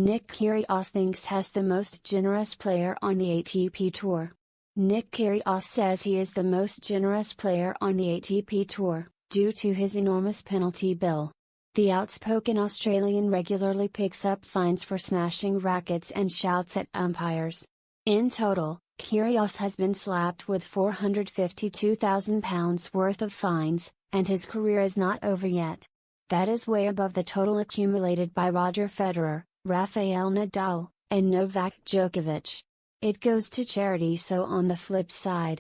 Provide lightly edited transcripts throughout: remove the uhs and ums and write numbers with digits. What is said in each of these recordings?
Nick Kyrgios thinks has the most generous player on the ATP Tour. Nick Kyrgios says he is the most generous player on the ATP Tour, due to his enormous penalty bill. The outspoken Australian regularly picks up fines for smashing rackets and shouts at umpires. In total, Kyrgios has been slapped with £452,000 worth of fines, and his career is not over yet. That is way above the total accumulated by Roger Federer, Rafael Nadal, and Novak Djokovic. It goes to charity. So on the flip side,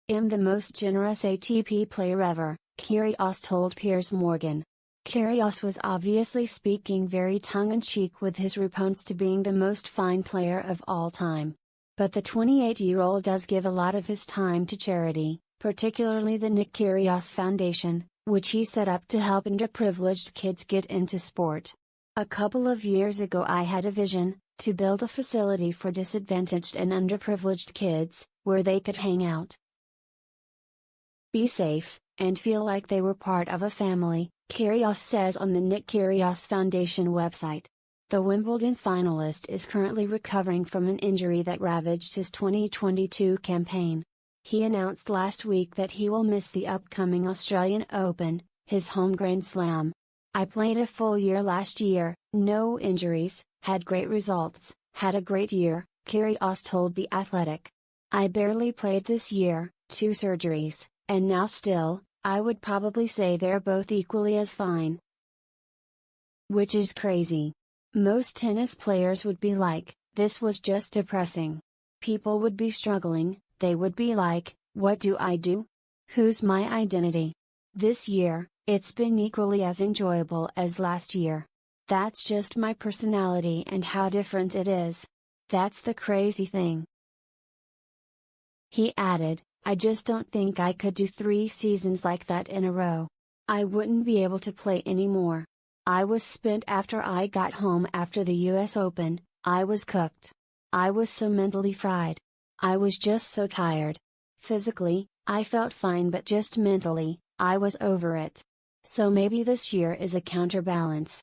I'm the most generous ATP player ever, Kyrgios told Piers Morgan. Kyrgios was obviously speaking very tongue-in-cheek with his response to being the most fine player of all time. But the 28-year-old does give a lot of his time to charity, particularly the Nick Kyrgios Foundation, which he set up to help underprivileged kids get into sport. A couple of years ago I had a vision, to build a facility for disadvantaged and underprivileged kids, where they could hang out, be safe, and feel like they were part of a family, Kyrgios says on the Nick Kyrgios Foundation website. The Wimbledon finalist is currently recovering from an injury that ravaged his 2022 campaign. He announced last week that he will miss the upcoming Australian Open, his home Grand Slam. I played a full year last year, no injuries, had great results, had a great year, Kyrgios told The Athletic. I barely played this year, 2 surgeries, and now still, I would probably say they're both equally as fine. Which is crazy. Most tennis players would be like, this was just depressing. People would be struggling, they would be like, what do I do? Who's my identity? This year, it's been equally as enjoyable as last year. That's just my personality and how different it is. That's the crazy thing. He added, I just don't think I could do 3 seasons like that in a row. I wouldn't be able to play anymore. I was spent after I got home after the US Open, I was cooked. I was so mentally fried. I was just so tired. Physically, I felt fine, but just mentally, I was over it. So maybe this year is a counterbalance.